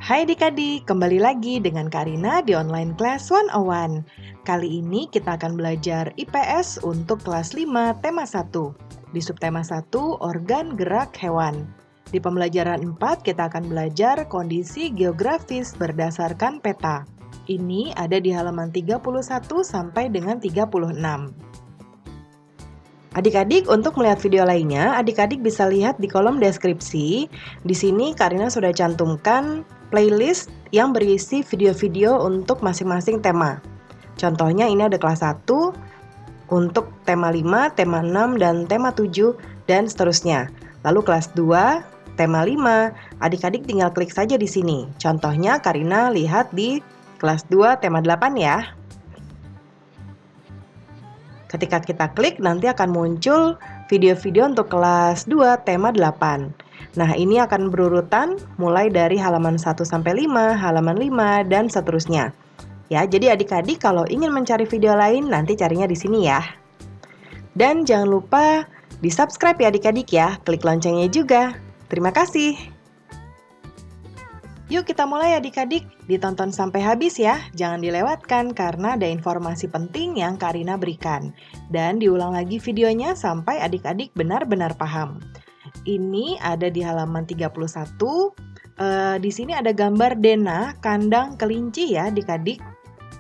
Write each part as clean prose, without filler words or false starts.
Hai adik-adik, kembali lagi dengan Karina di Online Class 101. Kali ini kita akan belajar IPS untuk kelas 5 tema 1. Di subtema 1, organ gerak hewan. Di pembelajaran 4, kita akan belajar kondisi geografis berdasarkan peta. Ini ada di halaman 31 sampai dengan 36. Adik-adik, untuk melihat video lainnya, adik-adik bisa lihat di kolom deskripsi. Di sini Karina sudah cantumkan playlist yang berisi video-video untuk masing-masing tema. Contohnya ini ada kelas 1 untuk tema 5, tema 6, dan tema 7, dan seterusnya. Lalu kelas 2, tema 5, adik-adik tinggal klik saja di sini. Contohnya Karina lihat di kelas 2, tema 8 ya. Ketika kita klik, nanti akan muncul video-video untuk kelas 2, tema 8. Nah, ini akan berurutan mulai dari halaman 1 sampai 5, halaman 5, dan seterusnya. Ya, jadi adik-adik kalau ingin mencari video lain, nanti carinya di sini ya. Dan jangan lupa di-subscribe ya adik-adik ya, klik loncengnya juga. Terima kasih. Yuk kita mulai adik-adik, ditonton sampai habis ya, jangan dilewatkan karena ada informasi penting yang Karina berikan. Dan diulang lagi videonya sampai adik-adik benar-benar paham. Ini ada di halaman 31, di sini ada gambar denah kandang kelinci ya adik-adik.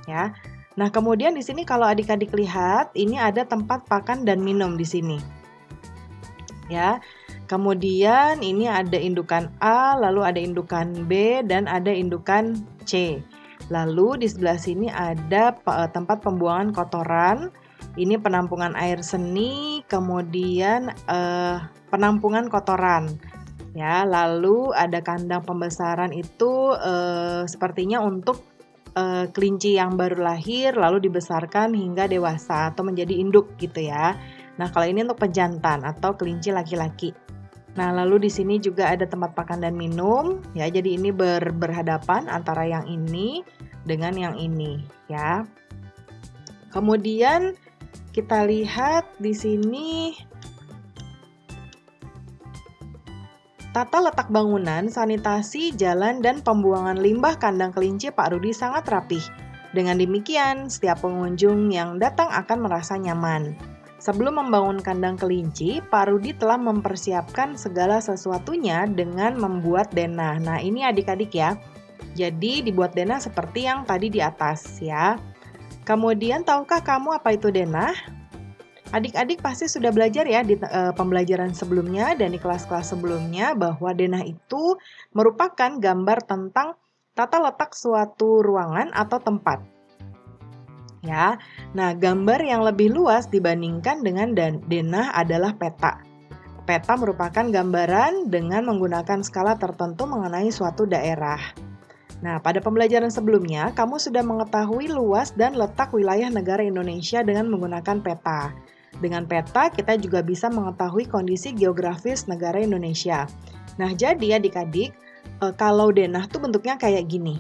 Ya. Nah kemudian di sini kalau adik-adik lihat, ini ada tempat pakan dan minum di sini. Ya. Kemudian ini ada indukan A, lalu ada indukan B, dan ada indukan C. Lalu di sebelah sini ada tempat pembuangan kotoran. Ini penampungan air seni, kemudian penampungan kotoran. Ya, lalu ada kandang pembesaran itu sepertinya untuk kelinci yang baru lahir, lalu dibesarkan hingga dewasa atau menjadi induk gitu ya. Nah, kalau ini untuk pejantan atau kelinci laki-laki. Nah, lalu di sini juga ada tempat makan dan minum, ya. Jadi ini berhadapan antara yang ini dengan yang ini, ya. Kemudian kita lihat di sini tata letak bangunan, sanitasi, jalan, dan pembuangan limbah kandang kelinci Pak Rudi sangat rapih. Dengan demikian, setiap pengunjung yang datang akan merasa nyaman. Sebelum membangun kandang kelinci, Pak Rudi telah mempersiapkan segala sesuatunya dengan membuat denah. Nah, ini adik-adik ya. Jadi, dibuat denah seperti yang tadi di atas ya. Kemudian, tahukah kamu apa itu denah? Adik-adik pasti sudah belajar ya di pembelajaran sebelumnya dan di kelas-kelas sebelumnya bahwa denah itu merupakan gambar tentang tata letak suatu ruangan atau tempat. Ya, nah gambar yang lebih luas dibandingkan dengan denah adalah peta. Peta merupakan gambaran dengan menggunakan skala tertentu mengenai suatu daerah. Nah, pada pembelajaran sebelumnya, kamu sudah mengetahui luas dan letak wilayah negara Indonesia dengan menggunakan peta. Dengan peta, kita juga bisa mengetahui kondisi geografis negara Indonesia. Nah, jadi adik-adik, kalau denah tuh bentuknya kayak gini.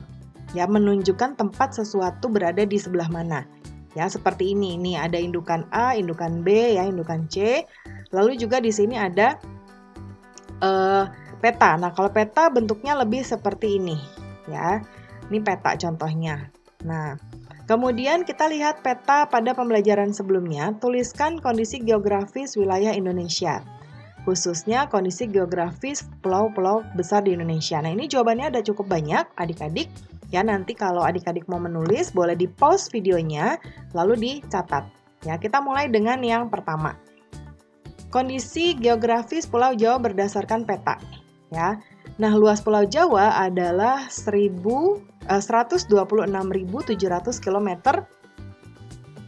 Ya, menunjukkan tempat sesuatu berada di sebelah mana. Ya, seperti ini. Ini ada indukan A, indukan B, ya, indukan C. Lalu juga di sini ada peta. Nah, kalau peta bentuknya lebih seperti ini, ya. Ini peta contohnya. Nah, kemudian kita lihat peta pada pembelajaran sebelumnya. Tuliskan kondisi geografis wilayah Indonesia. Khususnya kondisi geografis pulau-pulau besar di Indonesia. Nah, ini jawabannya ada cukup banyak, adik-adik. Ya, nanti kalau adik-adik mau menulis, boleh di-pause videonya, lalu dicatat. Ya, kita mulai dengan yang pertama. Kondisi geografis Pulau Jawa berdasarkan peta. Ya, nah luas Pulau Jawa adalah 126.700 km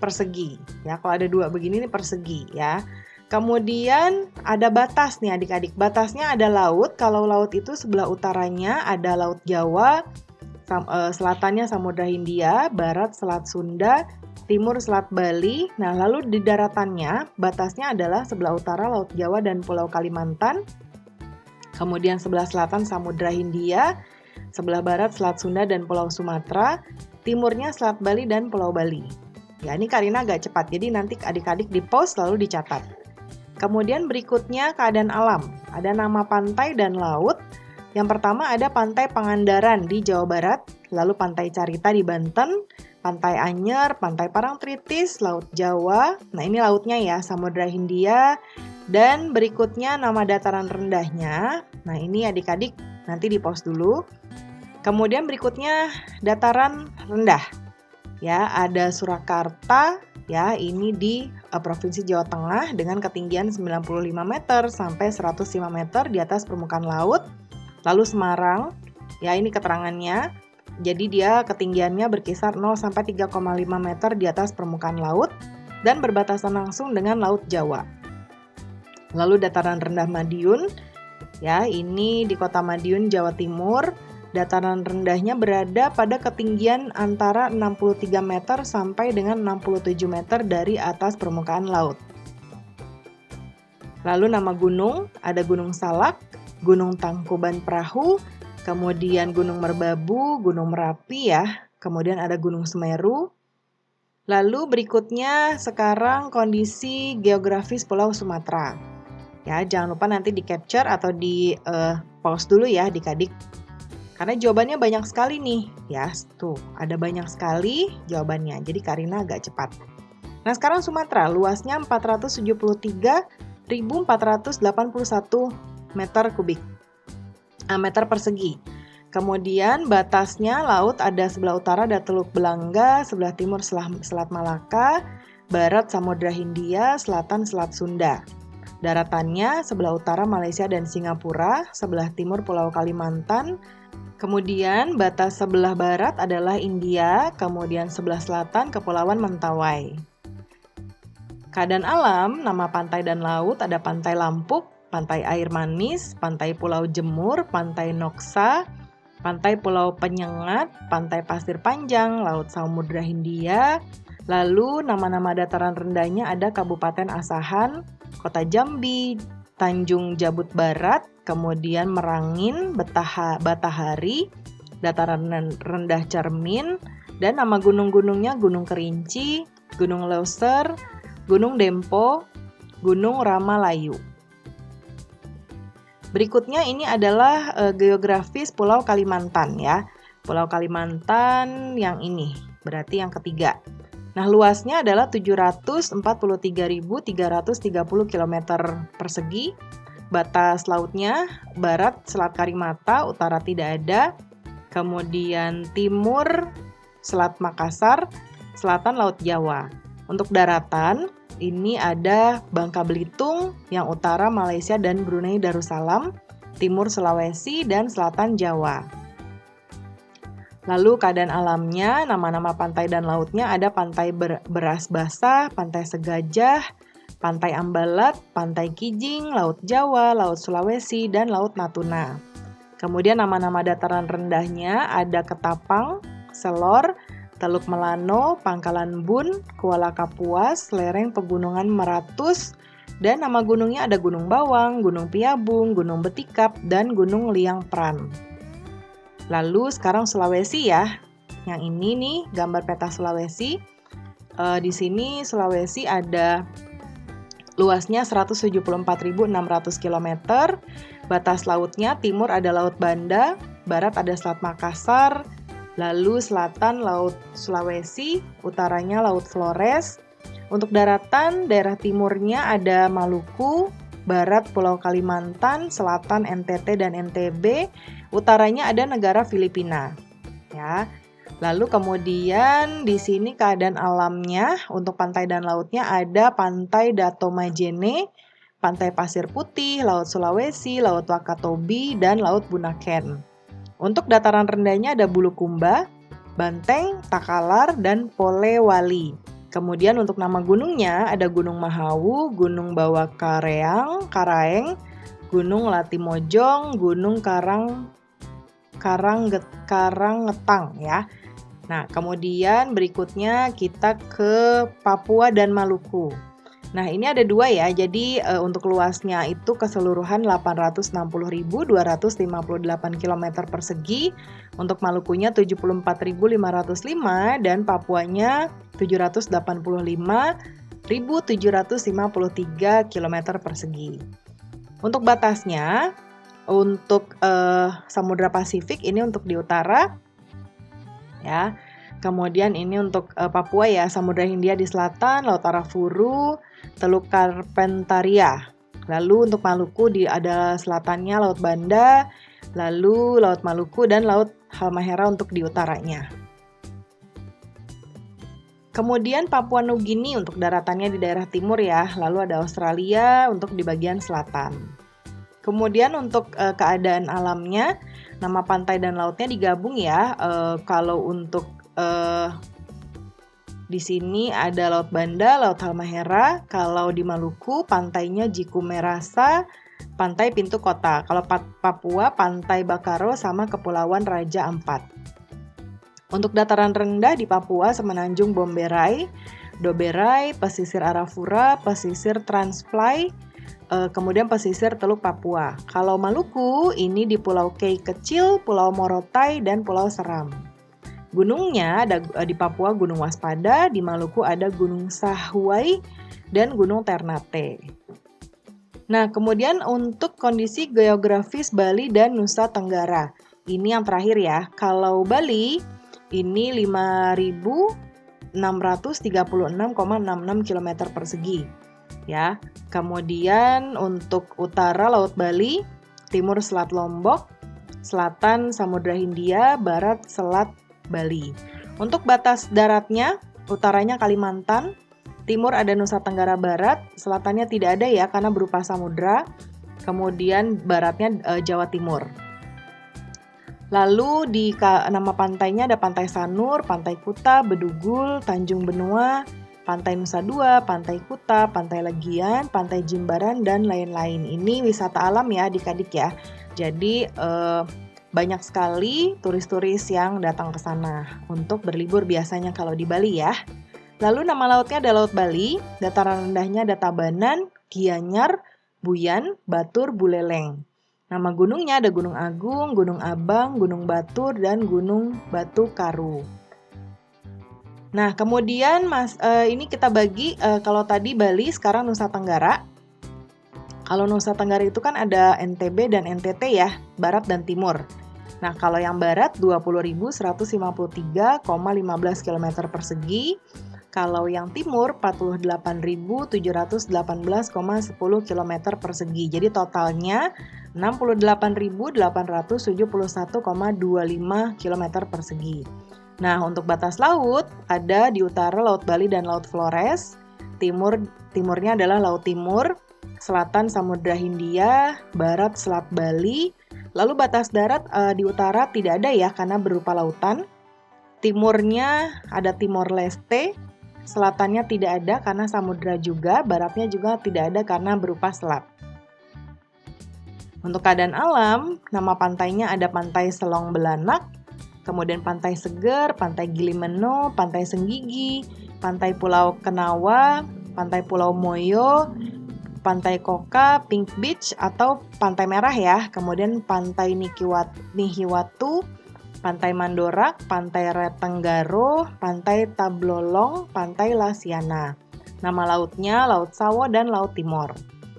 persegi. Ya, kalau ada dua begini ini persegi. Ya. Kemudian ada batas nih adik-adik. Batasnya ada laut. Kalau laut itu sebelah utaranya ada Laut Jawa, selatannya Samudra Hindia, barat Selat Sunda, timur Selat Bali. Nah, lalu di daratannya, batasnya adalah sebelah utara Laut Jawa dan Pulau Kalimantan. Kemudian sebelah selatan Samudra Hindia, sebelah barat Selat Sunda dan Pulau Sumatera, timurnya Selat Bali dan Pulau Bali. Ya, ini Karina agak cepat, jadi nanti adik-adik di-pause lalu dicatat. Kemudian berikutnya keadaan alam. Ada nama pantai dan laut. Yang pertama ada Pantai Pangandaran di Jawa Barat, lalu Pantai Carita di Banten, Pantai Anyer, Pantai Parangtritis, Laut Jawa. Nah, ini lautnya ya, Samudra Hindia. Dan berikutnya nama dataran rendahnya. Nah, ini adik-adik nanti di-pause dulu. Kemudian berikutnya dataran rendah. Ya, ada Surakarta, ya, ini di Provinsi Jawa Tengah dengan ketinggian 95 meter sampai 105 meter di atas permukaan laut. Lalu Semarang, ya ini keterangannya. Jadi dia ketinggiannya berkisar 0 sampai 3,5 meter di atas permukaan laut dan berbatasan langsung dengan Laut Jawa. Lalu dataran rendah Madiun, ya ini di Kota Madiun, Jawa Timur. Dataran rendahnya berada pada ketinggian antara 63 meter sampai dengan 67 meter dari atas permukaan laut. Lalu nama gunung, ada Gunung Salak, Gunung Tangkuban Perahu, kemudian Gunung Merbabu, Gunung Merapi ya, kemudian ada Gunung Semeru. Lalu berikutnya sekarang kondisi geografis Pulau Sumatera. Ya, jangan lupa nanti di capture atau di pause dulu ya adik-adik. Karena jawabannya banyak sekali nih. Ya, tuh, ada banyak sekali jawabannya. Jadi Karina agak cepat. Nah, sekarang Sumatera luasnya 473.481 meter kubik. Meter persegi. Kemudian batasnya laut ada sebelah utara ada Teluk Belanga, sebelah timur Selat Malaka, barat Samudra Hindia, selatan Selat Sunda. Daratannya sebelah utara Malaysia dan Singapura, sebelah timur Pulau Kalimantan. Kemudian batas sebelah barat adalah India, kemudian sebelah selatan Kepulauan Mentawai. Keadaan alam, nama pantai dan laut ada Pantai Lampuk, Pantai Air Manis, Pantai Pulau Jemur, Pantai Noksa, Pantai Pulau Penyengat, Pantai Pasir Panjang, Laut Samudra Hindia. Lalu nama-nama dataran rendahnya ada Kabupaten Asahan, Kota Jambi, Tanjung Jabut Barat, kemudian Merangin, Batahari, dataran rendah Cermin, dan nama gunung-gunungnya Gunung Kerinci, Gunung Leuser, Gunung Dempo, Gunung Ramalayu. Berikutnya ini adalah geografis Pulau Kalimantan ya. Pulau Kalimantan yang ini, berarti yang ketiga. Nah, luasnya adalah 743.330 km persegi. Batas lautnya barat Selat Karimata, utara tidak ada. Kemudian timur Selat Makassar, selatan Laut Jawa. Untuk daratan, ini ada Bangka Belitung, yang utara Malaysia dan Brunei Darussalam, timur Sulawesi, dan selatan Jawa. Lalu keadaan alamnya, nama-nama pantai dan lautnya ada Pantai Beras Basah, Pantai Segajah, Pantai Ambalat, Pantai Kijing, Laut Jawa, Laut Sulawesi, dan Laut Natuna. Kemudian nama-nama dataran rendahnya ada Ketapang, Selor, Teluk Melano, Pangkalan Bun, Kuala Kapuas, lereng pegunungan Meratus, dan nama gunungnya ada Gunung Bawang, Gunung Piabung, Gunung Betikap, dan Gunung Liang Pran. Lalu sekarang Sulawesi ya, yang ini nih gambar peta Sulawesi. Di sini Sulawesi ada luasnya 174.600 km, batas lautnya timur ada Laut Banda, barat ada Selat Makassar, lalu selatan Laut Sulawesi, utaranya Laut Flores. Untuk daratan, daerah timurnya ada Maluku, barat Pulau Kalimantan, selatan NTT dan NTB, utaranya ada negara Filipina. Ya. Lalu kemudian di sini keadaan alamnya untuk pantai dan lautnya ada Pantai Datomajene, Pantai Pasir Putih, Laut Sulawesi, Laut Wakatobi, dan Laut Bunaken. Untuk dataran rendahnya ada Bulukumba, Banteng, Takalar, dan Polewali. Kemudian untuk nama gunungnya ada Gunung Mahawu, Gunung Bawah Karaeng, Gunung Latimojong, Gunung Karangetang ya. Nah, kemudian berikutnya kita ke Papua dan Maluku. Nah, ini ada dua ya. Jadi untuk luasnya itu keseluruhan 860.258 km persegi. Untuk Malukunya 74.505 dan Papuanya 785.753 km persegi. Untuk batasnya, Untuk Samudra Pasifik ini untuk di utara, ya. Kemudian ini untuk Papua ya, Samudra Hindia di selatan, Laut Arafuru, Teluk Carpentaria. Lalu untuk Maluku ada selatannya Laut Banda, lalu Laut Maluku dan Laut Halmahera untuk di utaranya. Kemudian Papua Nugini untuk daratannya di daerah timur ya, lalu ada Australia untuk di bagian selatan. Kemudian untuk keadaan alamnya, nama pantai dan lautnya digabung ya. Kalau untuk di sini ada Laut Banda, Laut Halmahera. Kalau di Maluku, pantainya Jikumerasa, Pantai Pintu Kota. Kalau Papua, Pantai Bakaro sama Kepulauan Raja Ampat. Untuk dataran rendah di Papua, Semenanjung Bomberai, Doberai, Pesisir Arafura, Pesisir Transfly, kemudian pesisir Teluk Papua. Kalau Maluku, ini di Pulau Kei Kecil, Pulau Morotai, dan Pulau Seram. Gunungnya ada di Papua Gunung Waspada, di Maluku ada Gunung Sahuai dan Gunung Ternate. Nah, kemudian untuk kondisi geografis Bali dan Nusa Tenggara. Ini yang terakhir ya. Kalau Bali ini 5.636,66 km persegi. Ya. Kemudian untuk utara Laut Bali, timur Selat Lombok, selatan Samudra Hindia, barat Selat Bali. Untuk batas daratnya, utaranya Kalimantan, timur ada Nusa Tenggara Barat, selatannya tidak ada ya karena berupa samudra, kemudian baratnya Jawa Timur. Lalu di nama pantainya ada Pantai Sanur, Pantai Kuta, Bedugul, Tanjung Benua, Pantai Nusa Dua, Pantai Kuta, Pantai Legian, Pantai Jimbaran, dan lain-lain. Ini wisata alam ya adik-adik ya. Jadi banyak sekali turis-turis yang datang ke sana untuk berlibur biasanya kalau di Bali ya. Lalu nama lautnya ada Laut Bali, dataran rendahnya ada Tabanan, Gianyar, Buyan, Batur, Buleleng. Nama gunungnya ada Gunung Agung, Gunung Abang, Gunung Batur, dan Gunung Batu Karu. Nah, kemudian ini kita bagi kalau tadi Bali, sekarang Nusa Tenggara. Kalau Nusa Tenggara itu kan ada NTB dan NTT ya, barat dan timur. Nah, kalau yang barat 20.153,15 km persegi. Kalau yang timur 48.718,10 km persegi. Jadi totalnya 68.871,25 km persegi. Nah, untuk batas laut ada di utara Laut Bali dan Laut Flores. Timurnya adalah Laut Timur, selatan Samudra Hindia, barat Selat Bali. Lalu batas darat di utara tidak ada ya karena berupa lautan. Timurnya ada Timor Leste, selatannya tidak ada karena samudra juga, baratnya juga tidak ada karena berupa selat. Untuk keadaan alam, nama pantainya ada Pantai Selong Belanak, kemudian Pantai Seger, Pantai Gilimeno, Pantai Senggigi, Pantai Pulau Kenawa, Pantai Pulau Moyo, Pantai Koka, Pink Beach atau Pantai Merah ya, kemudian Pantai Nihiwatu, Pantai Mandorak, Pantai Retenggaro, Pantai Tablolong, Pantai Lasiana. Nama lautnya Laut Sawo dan Laut Timor.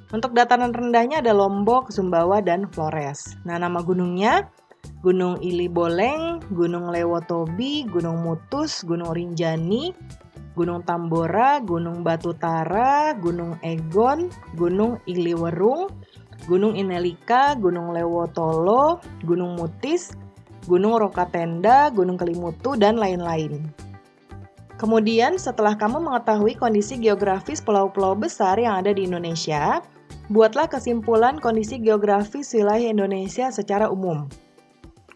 Untuk dataran rendahnya ada Lombok, Sumbawa, dan Flores. Nah, nama gunungnya Gunung Iliboleng, Gunung Lewotobi, Gunung Mutus, Gunung Rinjani, Gunung Tambora, Gunung Batutara, Gunung Egon, Gunung Iliwerung, Gunung Inelika, Gunung Lewotolo, Gunung Mutis, Gunung Rokatenda, Gunung Kelimutu, dan lain-lain. Kemudian setelah kamu mengetahui kondisi geografis pulau-pulau besar yang ada di Indonesia, buatlah kesimpulan kondisi geografis wilayah Indonesia secara umum.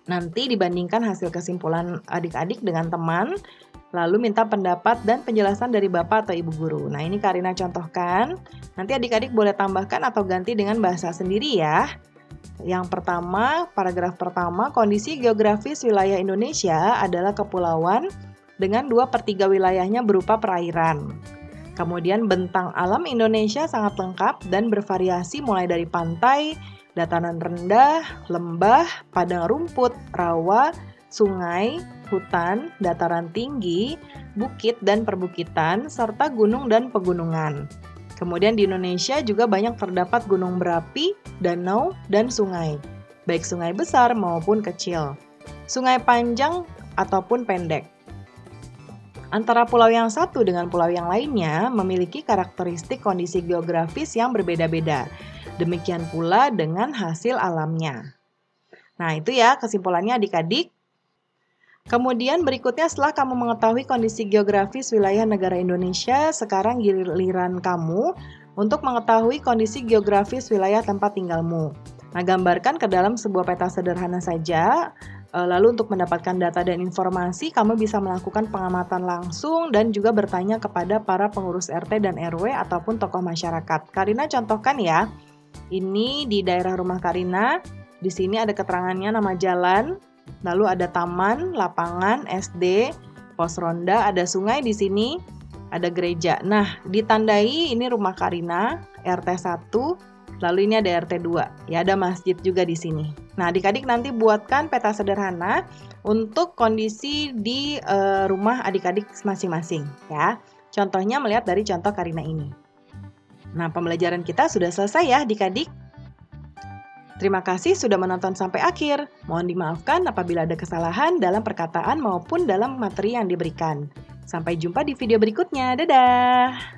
Nanti dibandingkan hasil kesimpulan adik-adik dengan teman, lalu minta pendapat dan penjelasan dari Bapak atau Ibu Guru. Nah, ini Karina contohkan. Nanti adik-adik boleh tambahkan atau ganti dengan bahasa sendiri ya. Yang pertama, paragraf pertama, kondisi geografis wilayah Indonesia adalah kepulauan dengan 2/3 wilayahnya berupa perairan. Kemudian bentang alam Indonesia sangat lengkap dan bervariasi mulai dari pantai, dataran rendah, lembah, padang rumput, rawa, sungai, hutan, dataran tinggi, bukit dan perbukitan, serta gunung dan pegunungan. Kemudian di Indonesia juga banyak terdapat gunung berapi, danau, dan sungai. baik sungai besar maupun kecil, sungai panjang ataupun pendek. Antara pulau yang satu dengan pulau yang lainnya memiliki karakteristik kondisi geografis yang berbeda-beda. Demikian pula dengan hasil alamnya. Nah, itu ya kesimpulannya adik-adik. Kemudian berikutnya setelah kamu mengetahui kondisi geografis wilayah negara Indonesia, sekarang giliran kamu untuk mengetahui kondisi geografis wilayah tempat tinggalmu. Nah, gambarkan ke dalam sebuah peta sederhana saja. Lalu untuk mendapatkan data dan informasi, kamu bisa melakukan pengamatan langsung dan juga bertanya kepada para pengurus RT dan RW ataupun tokoh masyarakat. Karina contohkan ya, ini di daerah rumah Karina, di sini ada keterangannya nama jalan, lalu ada taman, lapangan, SD, pos ronda, ada sungai di sini, ada gereja. Nah, ditandai ini rumah Karina, RT 1, lalu ini ada RT 2. Ya, ada masjid juga di sini. Nah, adik-adik nanti buatkan peta sederhana untuk kondisi di rumah adik-adik masing-masing ya. Contohnya melihat dari contoh Karina ini. Nah, pembelajaran kita sudah selesai ya adik-adik. Terima kasih sudah menonton sampai akhir. Mohon dimaafkan apabila ada kesalahan dalam perkataan maupun dalam materi yang diberikan. Sampai jumpa di video berikutnya. Dadah!